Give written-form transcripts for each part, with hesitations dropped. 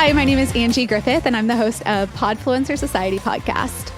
Hi, my name is Angie Griffith, and I'm the host of Podfluencer Society podcast.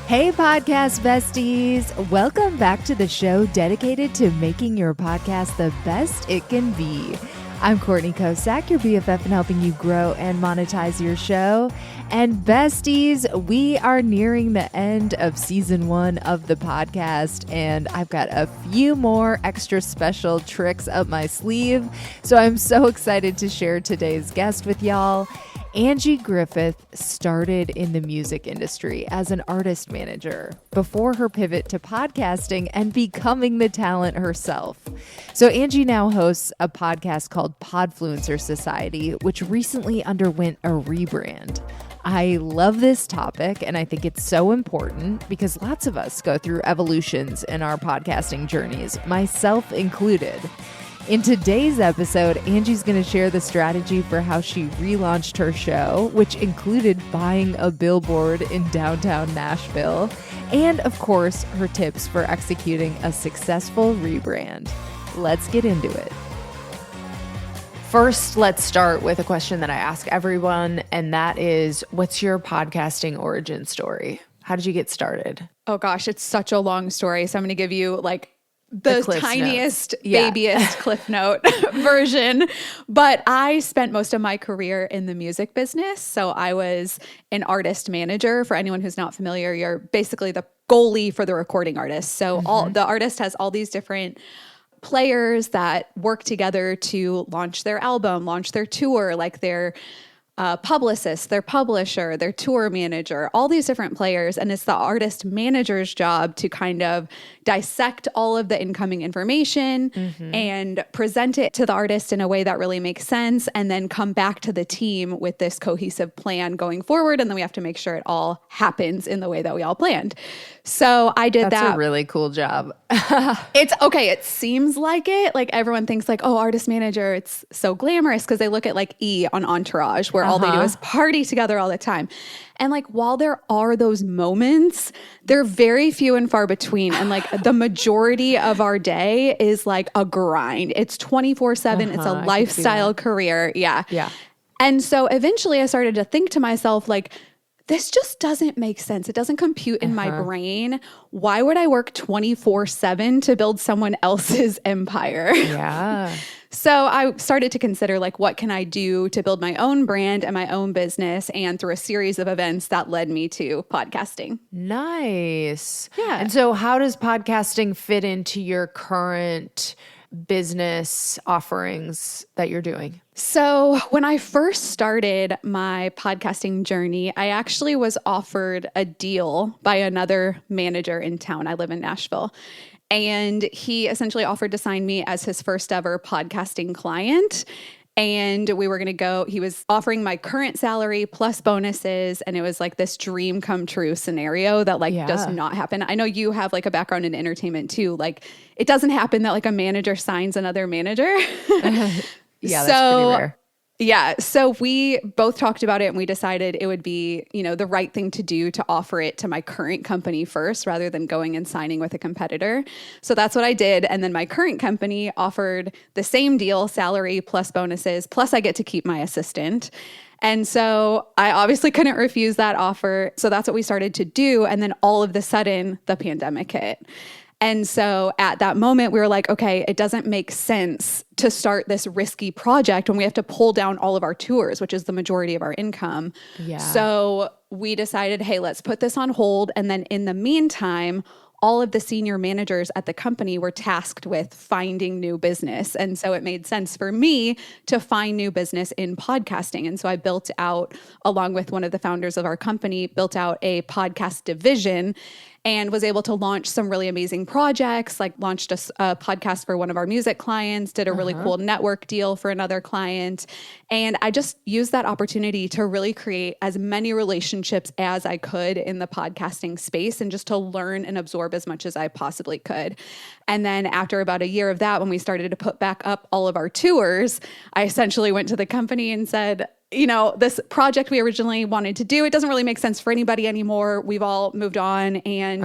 Hey, podcast besties. Welcome back to the show dedicated to making your podcast the best it can be. I'm Courtney Kosak, your BFF, and helping you grow and monetize your show. And besties, we are nearing the end of season 1 of the podcast, and I've got a few more extra special tricks up my sleeve. So I'm so excited to share today's guest with y'all. Angie Griffith started in the music industry as an artist manager before her pivot to podcasting and becoming the talent herself. So Angie now hosts a podcast called Podfluencer Society, which recently underwent a rebrand. I love this topic, and I think it's so important because lots of us go through evolutions in our podcasting journeys, myself included. In today's episode, Angie's going to share the strategy for how she relaunched her show, which included buying a billboard in downtown Nashville, and of course, her tips for executing a successful rebrand. Let's get into it. First, let's start with a question that I ask everyone, and that is, what's your podcasting origin story? How did you get started? Oh gosh, it's such a long story. So I'm going to give you the tiniest, Yeah. babyest Cliff Note version. But I spent most of my career in the music business. So I was an artist manager. For anyone who's not familiar, you're basically the goalie for the recording artist. So the artist has all these different players that work together to launch their album, launch their tour, like their publicist, their publisher, their tour manager, all these different players. And it's the artist manager's job to kind of dissect all of the incoming information and present it to the artist in a way that really makes sense, and then come back to the team with this cohesive plan going forward. And then we have to make sure it all happens in the way that we all planned. So I did that. That's a really cool job. It's okay. It seems like it. Like everyone thinks like, oh, artist manager, it's so glamorous because they look at like E on Entourage where all they do is party together all the time. And like, while there are those moments, they're very few and far between. And like the majority of our day is like a grind. It's 24/7. It's a lifestyle career. Yeah. And so eventually I started to think to myself, like, this just doesn't make sense. It doesn't compute in my brain. Why would I work 24/7 to build someone else's empire? Yeah. So I started to consider, like, what can I do to build my own brand and my own business? And through a series of events that led me to podcasting. Nice. Yeah. And so how does podcasting fit into your current business offerings that you're doing? So when I first started my podcasting journey, I actually was offered a deal by another manager in town. I live in Nashville. And he essentially offered to sign me as his first ever podcasting client. And we were going to go, he was offering my current salary plus bonuses. And it was like this dream come true scenario that does not happen. I know you have like a background in entertainment too. Like it doesn't happen that like a manager signs another manager. Yeah, that's pretty rare. Yeah. So we both talked about it and we decided it would be, the right thing to do to offer it to my current company first rather than going and signing with a competitor. So that's what I did. And then my current company offered the same deal, salary plus bonuses, plus I get to keep my assistant. And so I obviously couldn't refuse that offer. So that's what we started to do. And then all of a sudden, the pandemic hit. And so at that moment, we were like, okay, it doesn't make sense to start this risky project when we have to pull down all of our tours, which is the majority of our income. Yeah. So we decided, hey, let's put this on hold. And then in the meantime, all of the senior managers at the company were tasked with finding new business. And so it made sense for me to find new business in podcasting. And so I built out, along with one of the founders of our company, built out a podcast division and was able to launch some really amazing projects, like launched a podcast for one of our music clients, did a really cool network deal for another client. And I just used that opportunity to really create as many relationships as I could in the podcasting space and just to learn and absorb as much as I possibly could. And then after about a year of that, when we started to put back up all of our tours, I essentially went to the company and said, this project we originally wanted to do, it doesn't really make sense for anybody anymore. We've all moved on. And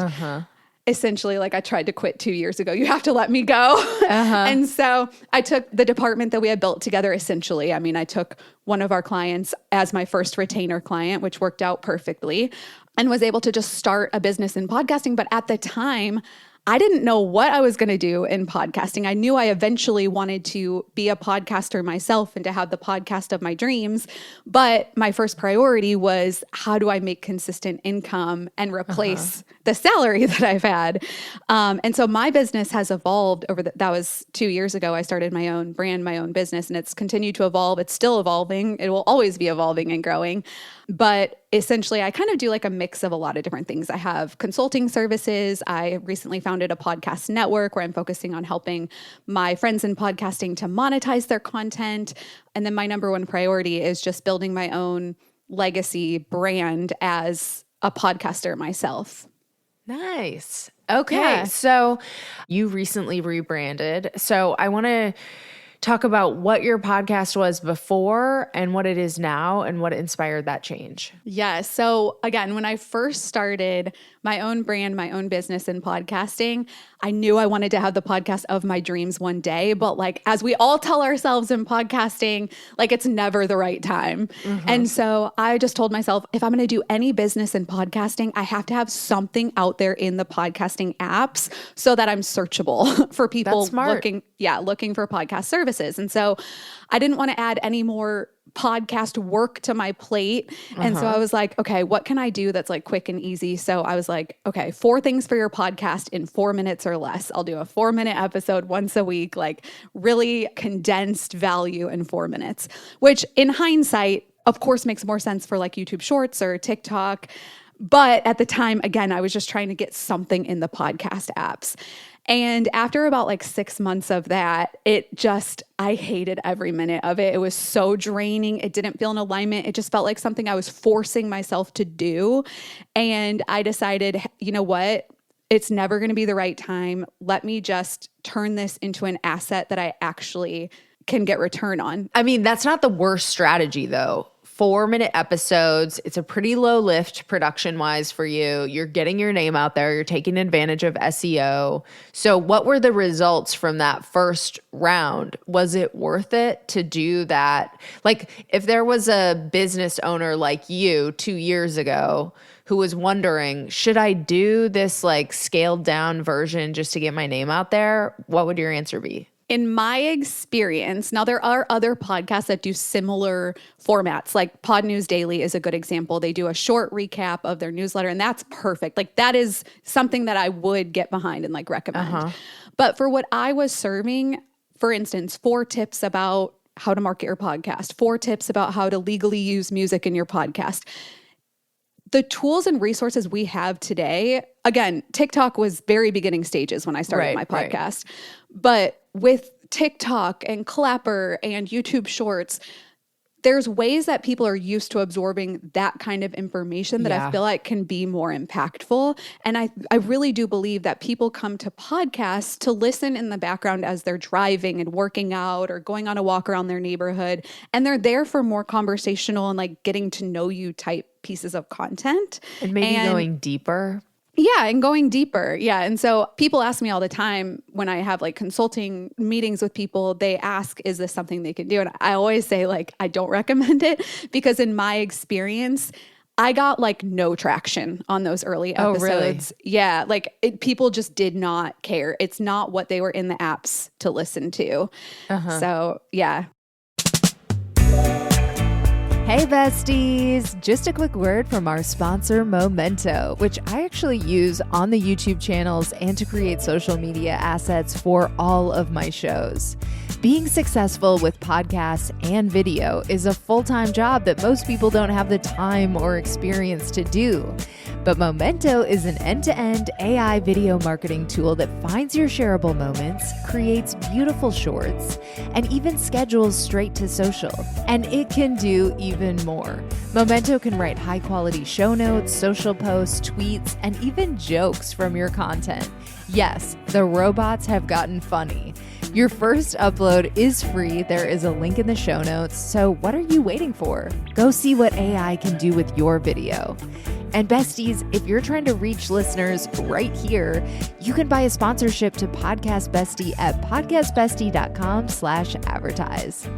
essentially like I tried to quit 2 years ago. You have to let me go. And so I took the department that we had built together essentially. I mean, I took one of our clients as my first retainer client, which worked out perfectly, and was able to just start a business in podcasting. But at the time, I didn't know what I was going to do in podcasting. I knew I eventually wanted to be a podcaster myself and to have the podcast of my dreams. But my first priority was, how do I make consistent income and replace the salary that I've had? And so my business has evolved that was 2 years ago. I started my own brand, my own business, and it's continued to evolve. It's still evolving. It will always be evolving and growing. But essentially, I kind of do like a mix of a lot of different things. I have consulting services. I recently founded a podcast network where I'm focusing on helping my friends in podcasting to monetize their content. And then my number one priority is just building my own legacy brand as a podcaster myself. Nice. Okay. So you recently rebranded. So I want to talk about what your podcast was before and what it is now and what inspired that change. Yeah. So again, when I first started my own brand, my own business in podcasting, I knew I wanted to have the podcast of my dreams one day. But like, as we all tell ourselves in podcasting, like it's never the right time. And so I just told myself, if I'm going to do any business in podcasting, I have to have something out there in the podcasting apps so that I'm searchable for people looking for podcast services. And so I didn't want to add any more podcast work to my plate. And so I was like, okay, what can I do that's like quick and easy? So I was like, okay, 4 things for your podcast in 4 minutes or less. I'll do a 4-minute episode once a week, like really condensed value in 4 minutes, which in hindsight, of course, makes more sense for like YouTube Shorts or TikTok. But at the time, again, I was just trying to get something in the podcast apps. And after about like 6 months of that, I hated every minute of it. It was so draining. It didn't feel in alignment. It just felt like something I was forcing myself to do. And I decided, you know what? It's never going to be the right time. Let me just turn this into an asset that I actually can get return on. I mean, that's not the worst strategy though. 4-minute episodes. It's a pretty low lift production wise for you. You're getting your name out there. You're taking advantage of SEO. So what were the results from that first round? Was it worth it to do that? Like if there was a business owner like you 2 years ago who was wondering, should I do this like scaled down version just to get my name out there? What would your answer be? In my experience, now there are other podcasts that do similar formats, like Pod News Daily is a good example. They do a short recap of their newsletter, and that's perfect. Like that is something that I would get behind and like recommend. But for what I was serving, for instance, 4 tips about how to market your podcast, 4 tips about how to legally use music in your podcast. The tools and resources we have today, again, TikTok was very beginning stages when I started my podcast. But with TikTok and Clapper and YouTube Shorts, there's ways that people are used to absorbing that kind of information that I feel like can be more impactful. And I really do believe that people come to podcasts to listen in the background as they're driving and working out or going on a walk around their neighborhood. And they're there for more conversational and like getting to know you type pieces of content. And maybe going deeper. Yeah, and going deeper. Yeah. And so people ask me all the time when I have like consulting meetings with people, they ask, is this something they can do? And I always say like, I don't recommend it because in my experience, I got like no traction on those early episodes. Oh, really? Yeah. Like people just did not care. It's not what they were in the apps to listen to. So yeah. Hey besties, just a quick word from our sponsor Momento, which I actually use on the YouTube channels and to create social media assets for all of my shows. Being successful with podcasts and video is a full-time job that most people don't have the time or experience to do. But Momento is an end-to-end AI video marketing tool that finds your shareable moments, creates beautiful shorts, and even schedules straight to social. And it can do even more. Momento can write high-quality show notes, social posts, tweets, and even jokes from your content. Yes, the robots have gotten funny. Your first upload is free. There is a link in the show notes. So what are you waiting for? Go see what AI can do with your video. And besties, if you're trying to reach listeners right here, you can buy a sponsorship to Podcast Bestie at podcastbestie.com/advertise.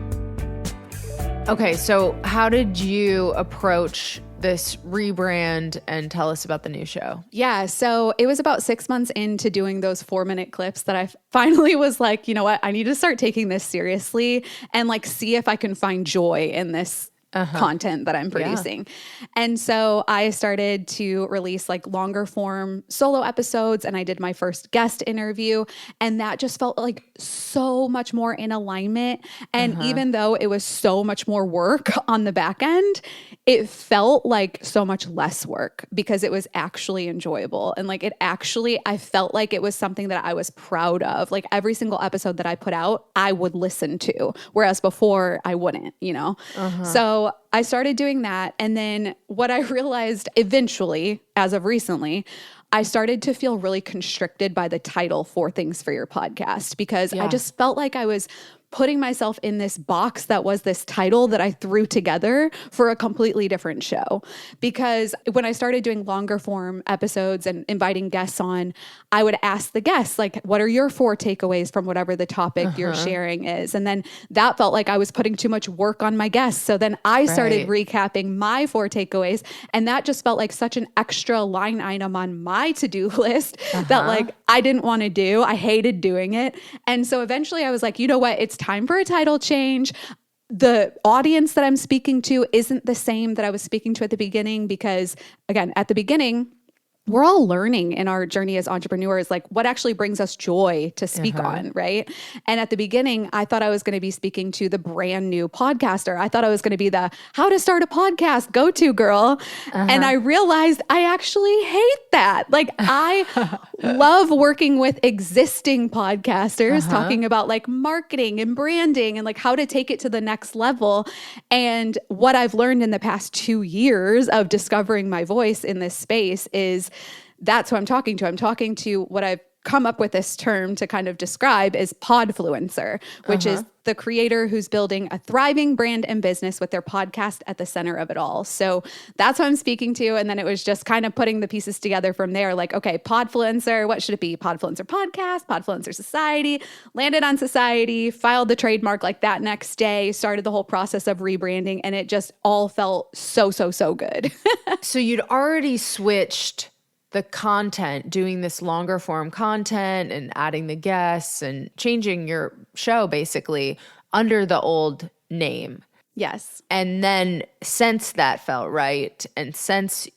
Okay, so how did you approach this rebrand and tell us about the new show? Yeah, so it was about 6 months into doing those 4-minute clips that I finally was like, you know what, I need to start taking this seriously and like see if I can find joy in this content that I'm producing. Yeah. And so I started to release like longer form solo episodes, and I did my first guest interview, and that just felt like so much more in alignment. And even though it was so much more work on the back end, it felt like so much less work because it was actually enjoyable. And like I felt like it was something that I was proud of. Like every single episode that I put out, I would listen to, whereas before I wouldn't, you know? So I started doing that. And then what I realized eventually, as of recently, I started to feel really constricted by the title, 4 Things for Your Podcast, because I just felt like I was putting myself in this box that was this title that I threw together for a completely different show. Because when I started doing longer form episodes and inviting guests on, I would ask the guests, like, what are your 4 takeaways from whatever the topic you're sharing is? And then that felt like I was putting too much work on my guests. So then I started recapping my 4 takeaways. And that just felt like such an extra line item on my to-do list that like I didn't want to do. I hated doing it. And so eventually I was like, you know what? It's time for a title change. The audience that I'm speaking to isn't the same that I was speaking to at the beginning, because again, at the beginning, we're all learning in our journey as entrepreneurs, like what actually brings us joy to speak on, right? And at the beginning, I thought I was going to be speaking to the brand new podcaster. I thought I was going to be the how to start a podcast go-to girl. And I realized I actually hate that. Like I love working with existing podcasters, talking about like marketing and branding and like how to take it to the next level. And what I've learned in the past 2 years of discovering my voice in this space is that's who I'm talking to. I'm talking to what I've come up with this term to kind of describe is Podfluencer, which is the creator who's building a thriving brand and business with their podcast at the center of it all. So that's who I'm speaking to. And then it was just kind of putting the pieces together from there. Like, okay, Podfluencer, what should it be? Podfluencer Podcast, Podfluencer Society, landed on Society, filed the trademark like that next day, started the whole process of rebranding. And it just all felt so good. So you'd already switched the content, doing this longer form content and adding the guests and changing your show basically under the old name. Yes. And then since that felt right, and since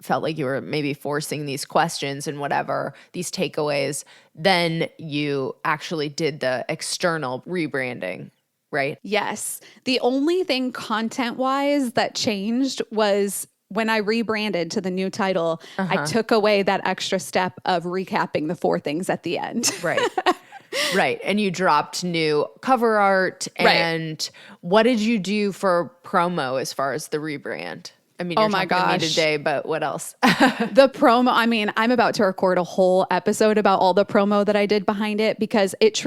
felt like you were maybe forcing these questions and whatever, these takeaways, then you actually did the external rebranding, right? Yes. The only thing content-wise that changed was when I rebranded to the new title, I took away that extra step of recapping the 4 things at the end. Right. Right. And you dropped new cover art. And what did you do for promo as far as the rebrand? I mean, you're talking to me today, but what else? The promo, I mean, I'm about to record a whole episode about all the promo that I did behind it, because it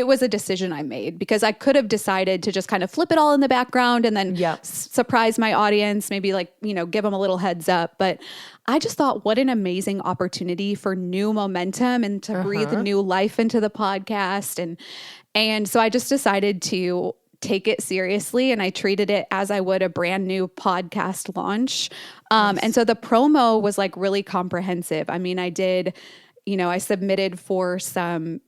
was a decision I made, because I could have decided to just kind of flip it all in the background and then surprise my audience, maybe like, you know, give them a little heads up. But I just thought, what an amazing opportunity for new momentum and to breathe new life into the podcast. And so I just decided to take it seriously, and I treated it as I would a brand new podcast launch. And so the promo was like really comprehensive. I mean, I submitted for some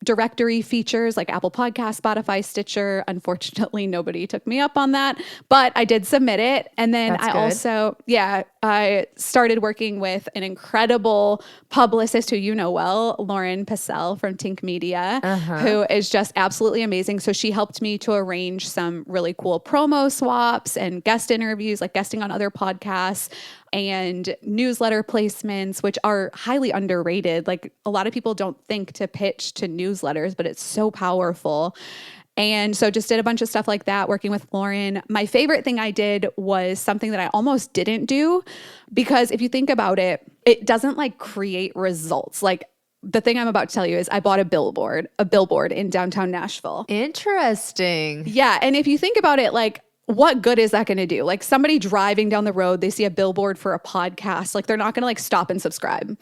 directory features like Apple Podcasts, Spotify, Stitcher. Unfortunately, nobody took me up on that, but I did submit it. And then I started working with an incredible publicist who you know well, Lauren Pacell from Tink Media, who is just absolutely amazing. So she helped me to arrange some really cool promo swaps and guest interviews, like guesting on other podcasts, and newsletter placements, which are highly underrated. Like a lot of people don't think to pitch to newsletters, but it's so powerful. And so just did a bunch of stuff like that, working with Lauren. My favorite thing I did was something that I almost didn't do, because if you think about it, it doesn't like create results. Like the thing I'm about to tell you is I bought a billboard in downtown Nashville. Interesting. Yeah. And if you think about it, like, what good is that going to do? Like somebody driving down the road, they see a billboard for a podcast, like they're not going to like stop and subscribe.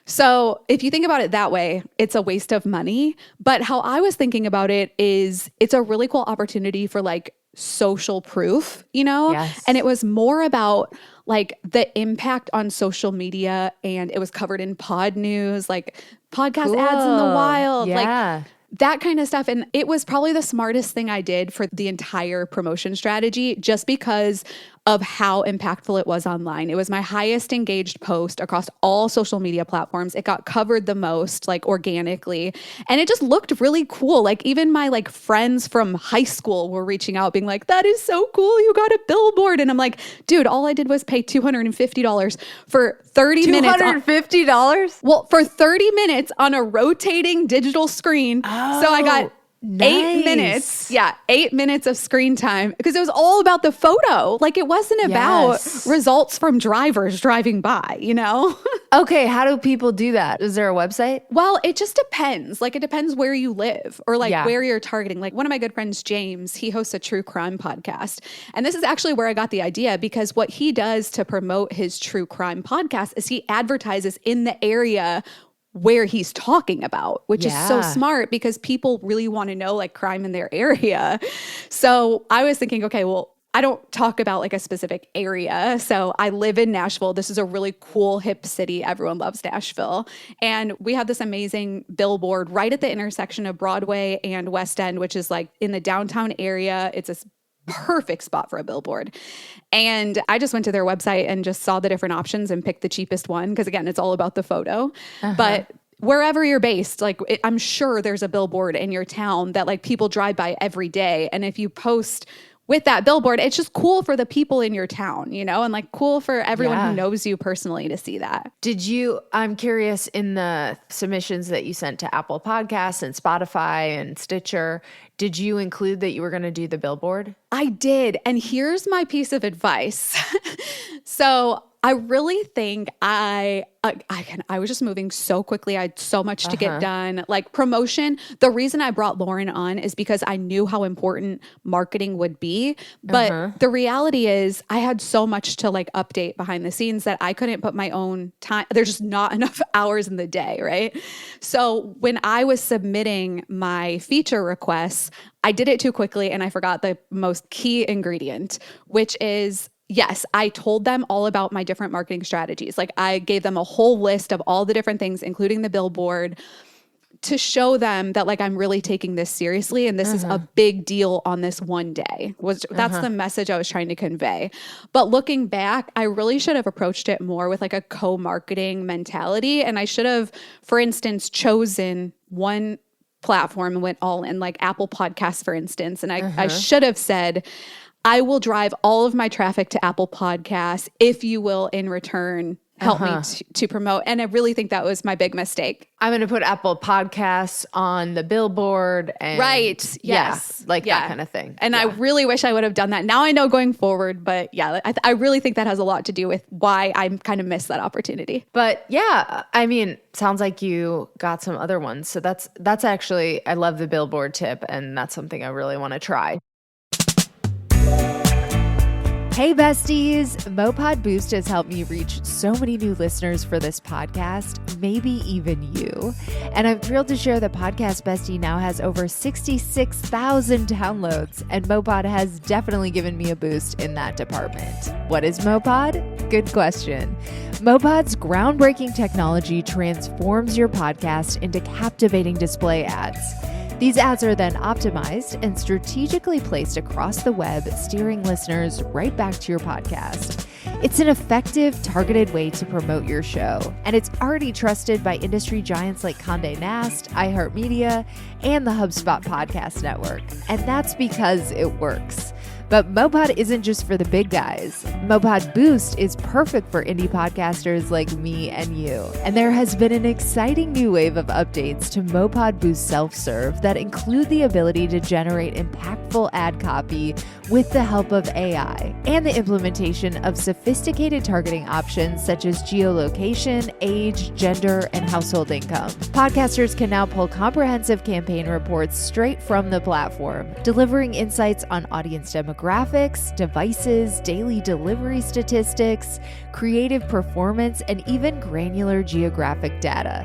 So if you think about it that way, it's a waste of money. But how I was thinking about it is it's a really cool opportunity for like social proof, you know? Yes. And it was more about like the impact on social media, and it was covered in pod news, like podcast ads in the wild, like that kind of stuff. And it was probably the smartest thing I did for the entire promotion strategy, just because of how impactful it was online. It was my highest engaged post across all social media platforms. It got covered the most, like organically. And it just looked really cool. Like even my like friends from high school were reaching out being like, that is so cool. You got a billboard. And I'm like, dude, all I did was pay $250 for 30 minutes. $250? Well, for 30 minutes on a rotating digital screen. Oh, so I got nice. 8 minutes. Yeah, 8 minutes of screen time, because it was all about the photo. Like it wasn't about results from drivers driving by, you know? Okay, how do people do that? Is there a website? Well, it just depends. Like it depends where you live or like where you're targeting. Like one of my good friends, James, he hosts a true crime podcast. And this is actually where I got the idea, because what he does to promote his true crime podcast is he advertises in the area where he's talking about, which is so smart because people really want to know like crime in their area. So I was thinking, okay, well, I don't talk about like a specific area. So I live in Nashville. This is a really cool, hip city. Everyone loves Nashville. And we have this amazing billboard right at the intersection of Broadway and West End, which is like in the downtown area. It's a perfect spot for a billboard. And I just went to their website and just saw the different options and picked the cheapest one. Because again, it's all about the photo. But wherever you're based, like I'm sure there's a billboard in your town that like people drive by every day. And if you post with that billboard, it's just cool for the people in your town, you know, and like cool for everyone who knows you personally to see that. I'm curious, in the submissions that you sent to Apple Podcasts and Spotify and Stitcher, did you include that you were going to do the billboard? I did. And here's my piece of advice. So I really think I was just moving so quickly. I had so much to get done. Like promotion, the reason I brought Lauren on is because I knew how important marketing would be. But the reality is I had so much to like update behind the scenes that I couldn't put my own time. There's just not enough hours in the day, right? So when I was submitting my feature requests, I did it too quickly and I forgot the most key ingredient, which is, yes, I told them all about my different marketing strategies. Like I gave them a whole list of all the different things, including the billboard, to show them that like I'm really taking this seriously and this is a big deal on this one day. That's the message I was trying to convey. But looking back, I really should have approached it more with like a co-marketing mentality. And I should have, for instance, chosen one platform and went all in, like Apple Podcasts, for instance. And I should have said, I will drive all of my traffic to Apple Podcasts if you will, in return, help me to promote. And I really think that was my big mistake. I'm going to put Apple Podcasts on the billboard. And right. Yes. That kind of thing. And I really wish I would have done that. Now I know going forward, but I really think that has a lot to do with why I kind of missed that opportunity. But yeah, I mean, sounds like you got some other ones. So that's actually, I love the billboard tip, and that's something I really want to try. Hey besties, Mopod Boost has helped me reach so many new listeners for this podcast, maybe even you. And I'm thrilled to share that Podcast Bestie now has over 66,000 downloads, and Mopod has definitely given me a boost in that department. What is Mopod? Good question. Mopod's groundbreaking technology transforms your podcast into captivating display ads. These ads are then optimized and strategically placed across the web, steering listeners right back to your podcast. It's an effective, targeted way to promote your show, and it's already trusted by industry giants like Condé Nast, iHeartMedia, and the HubSpot Podcast Network. And that's because it works. But Mopod isn't just for the big guys. Mopod Boost is perfect for indie podcasters like me and you. And there has been an exciting new wave of updates to Mopod Boost Self-Serve that include the ability to generate impactful ad copy with the help of AI, and the implementation of sophisticated targeting options such as geolocation, age, gender, and household income. Podcasters can now pull comprehensive campaign reports straight from the platform, delivering insights on audience demographics, graphics, devices, daily delivery statistics, creative performance, and even granular geographic data.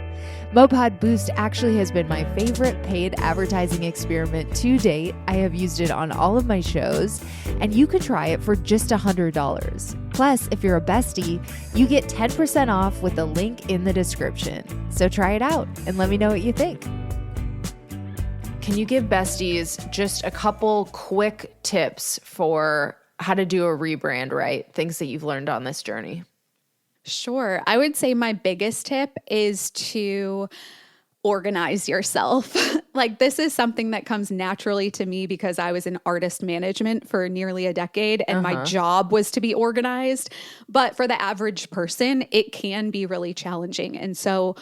Mopod Boost actually has been my favorite paid advertising experiment to date. I have used it on all of my shows, and you can try it for just $100. Plus, if you're a bestie, you get 10% off with the link in the description. So try it out and let me know what you think. Can you give besties just a couple quick tips for how to do a rebrand right? Things that you've learned on this journey. Sure. I would say my biggest tip is to organize yourself. Like, this is something that comes naturally to me because I was in artist management for nearly a decade and my job was to be organized. But for the average person, it can be really challenging. And so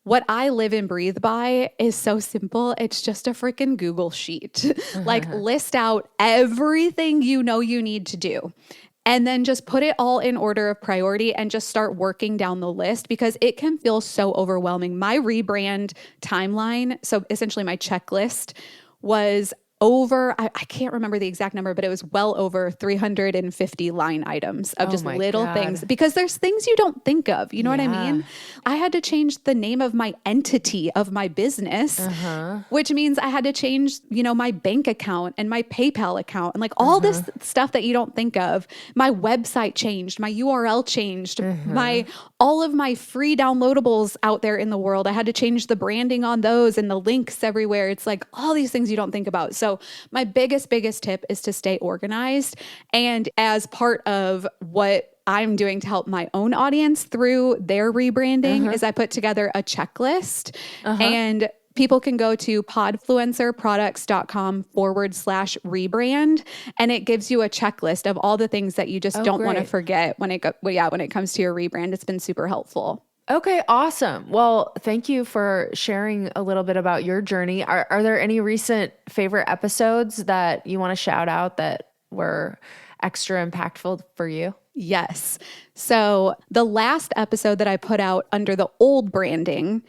what I live and breathe by is so simple. It's just a freaking Google sheet. Like, list out everything you know you need to do. And then just put it all in order of priority and just start working down the list because it can feel so overwhelming. My rebrand timeline, so essentially my checklist, was over, I can't remember the exact number, but it was well over 350 line items of just little things because there's things you don't think of. You know what I mean? I had to change the name of my entity of my business, which means I had to change, my bank account and my PayPal account and like all this stuff that you don't think of. My website changed, my URL changed, all of my free downloadables out there in the world. I had to change the branding on those and the links everywhere. It's like all these things you don't think about. So my biggest tip is to stay organized. And as part of what I'm doing to help my own audience through their rebranding is I put together a checklist and people can go to podfluencerproducts.com/rebrand and it gives you a checklist of all the things that you just don't want to forget when it comes to your rebrand. It's been super helpful. Okay, awesome. Well, thank you for sharing a little bit about your journey. Are there any recent favorite episodes that you want to shout out that were extra impactful for you? Yes. So the last episode that I put out under the old branding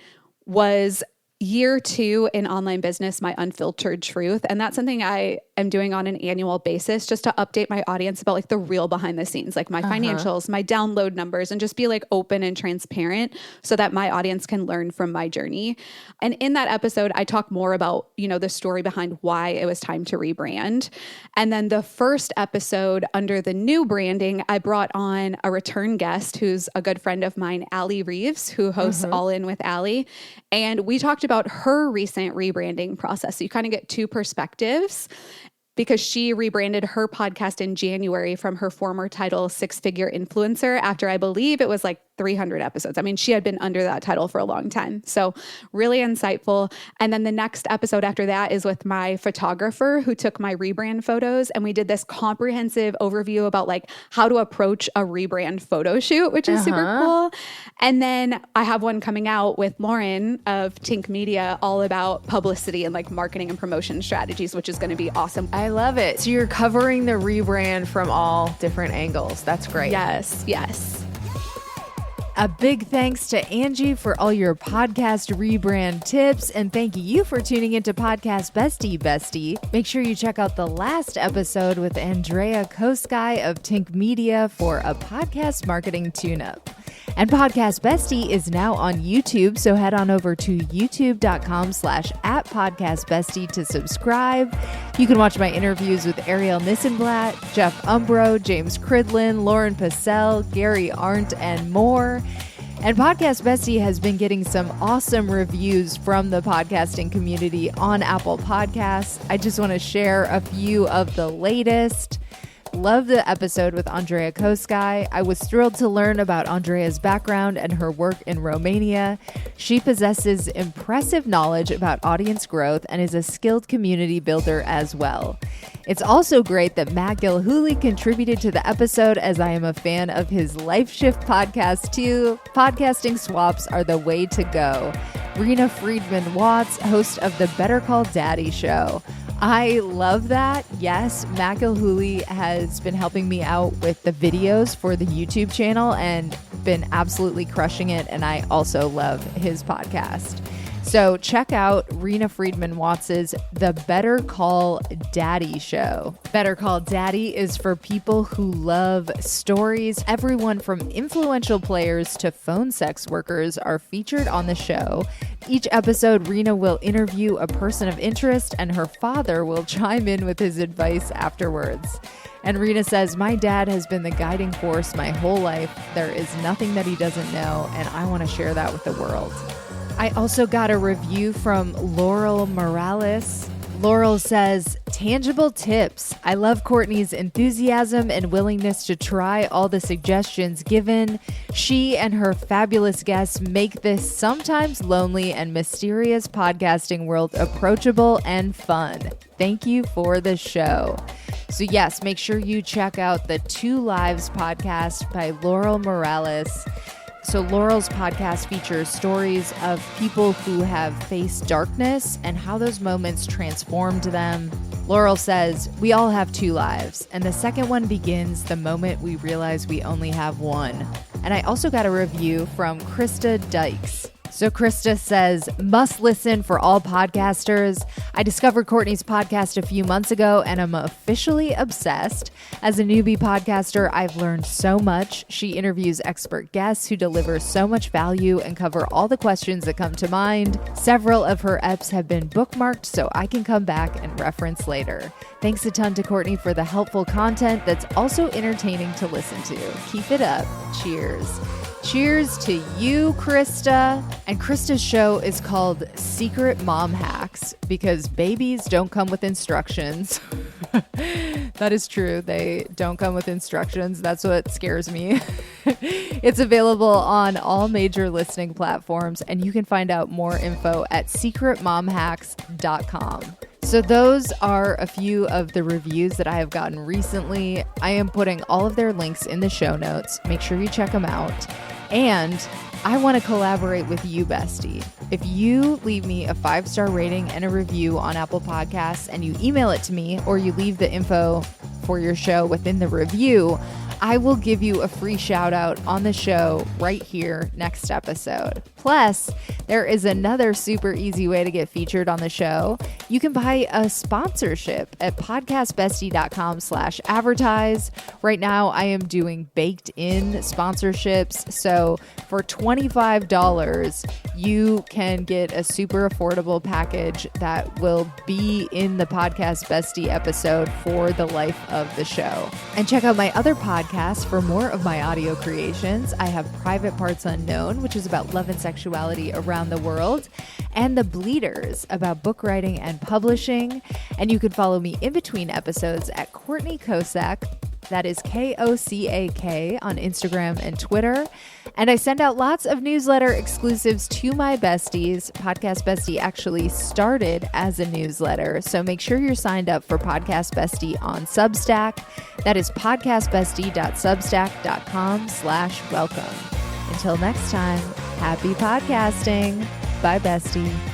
was Year 2 in online business, my unfiltered truth. And that's something I am doing on an annual basis just to update my audience about like the real behind the scenes, like my financials, my download numbers, and just be like open and transparent so that my audience can learn from my journey. And in that episode, I talk more about, the story behind why it was time to rebrand. And then the first episode under the new branding, I brought on a return guest who's a good friend of mine, Allie Reeves, who hosts All In with Allie. And we talked about her recent rebranding process. So you kind of get two perspectives because she rebranded her podcast in January from her former title, Six Figure Influencer, after I believe it was like 300 episodes. I mean, she had been under that title for a long time. So really insightful. And then the next episode after that is with my photographer who took my rebrand photos. And we did this comprehensive overview about like how to approach a rebrand photo shoot, which is super cool. And then I have one coming out with Lauren of Tink Media all about publicity and like marketing and promotion strategies, which is going to be awesome. I love it. So you're covering the rebrand from all different angles. That's great. Yes. A big thanks to Angie for all your podcast rebrand tips, and thank you for tuning into Podcast Bestie. Make sure you check out the last episode with Andrea Koskai of Tink Media for a podcast marketing tune-up. And Podcast Bestie is now on YouTube, so head on over to youtube.com/@podcastbestie to subscribe. You can watch my interviews with Ariel Nissenblatt, Jeff Umbro, James Cridlin, Lauren Passell, Gary Arndt, and more. And Podcast Bestie has been getting some awesome reviews from the podcasting community on Apple Podcasts. I just want to share a few of the latest. Love the episode with Andrea Koskai. I was thrilled to learn about Andrea's background and her work in Romania. She possesses impressive knowledge about audience growth and is a skilled community builder as well. It's also great that Matt Gilhooly contributed to the episode, as I am a fan of his Life Shift podcast too. Podcasting swaps are the way to go. Rena Friedman Watts, host of the Better Call Daddy show. I love that. Yes, Matt Gilhooly has been helping me out with the videos for the YouTube channel and been absolutely crushing it. And I also love his podcast. So check out Rena Friedman Watts's The Better Call Daddy show. Better Call Daddy is for people who love stories. Everyone from influential players to phone sex workers are featured on the show. Each episode, Rena will interview a person of interest and her father will chime in with his advice afterwards. And Rena says, my dad has been the guiding force my whole life. There is nothing that he doesn't know, and I want to share that with the world. I also got a review from Laurel Morales. Laurel says, tangible tips. I love Courtney's enthusiasm and willingness to try all the suggestions given. She and her fabulous guests make this sometimes lonely and mysterious podcasting world approachable and fun. Thank you for the show. So yes, make sure you check out the Two Lives podcast by Laurel Morales. So Laurel's podcast features stories of people who have faced darkness and how those moments transformed them. Laurel says, we all have two lives, and the second one begins the moment we realize we only have one. And I also got a review from Krista Dykes. So Krista says, must listen for all podcasters. I discovered Courtney's podcast a few months ago and I'm officially obsessed. As a newbie podcaster, I've learned so much. She interviews expert guests who deliver so much value and cover all the questions that come to mind. Several of her eps have been bookmarked so I can come back and reference later. Thanks a ton to Courtney for the helpful content that's also entertaining to listen to. Keep it up. Cheers. Cheers to you, Krista. And Krista's show is called Secret Mom Hacks because babies don't come with instructions. That is true. They don't come with instructions. That's what scares me. It's available on all major listening platforms, and you can find out more info at secretmomhacks.com. So those are a few of the reviews that I have gotten recently. I am putting all of their links in the show notes. Make sure you check them out. And I want to collaborate with you, bestie. If you leave me a 5-star rating and a review on Apple Podcasts and you email it to me or you leave the info for your show within the review, I will give you a free shout out on the show right here next episode. Plus, there is another super easy way to get featured on the show. You can buy a sponsorship at podcastbestie.com/advertise. Right now, I am doing baked in sponsorships. So for $25, you can get a super affordable package that will be in the Podcast Bestie episode for the life of the show. And check out my other podcast for more of my audio creations. I have Private Parts Unknown, which is about love and sexuality around the world, and The Bleeders, about book writing and publishing. And you can follow me in between episodes at Courtney Kosak. That is Kosak on Instagram and Twitter. And I send out lots of newsletter exclusives to my besties. Podcast Bestie actually started as a newsletter, so make sure you're signed up for Podcast Bestie on Substack. That is podcastbestie.substack.com/welcome. Until next time, happy podcasting. Bye, bestie.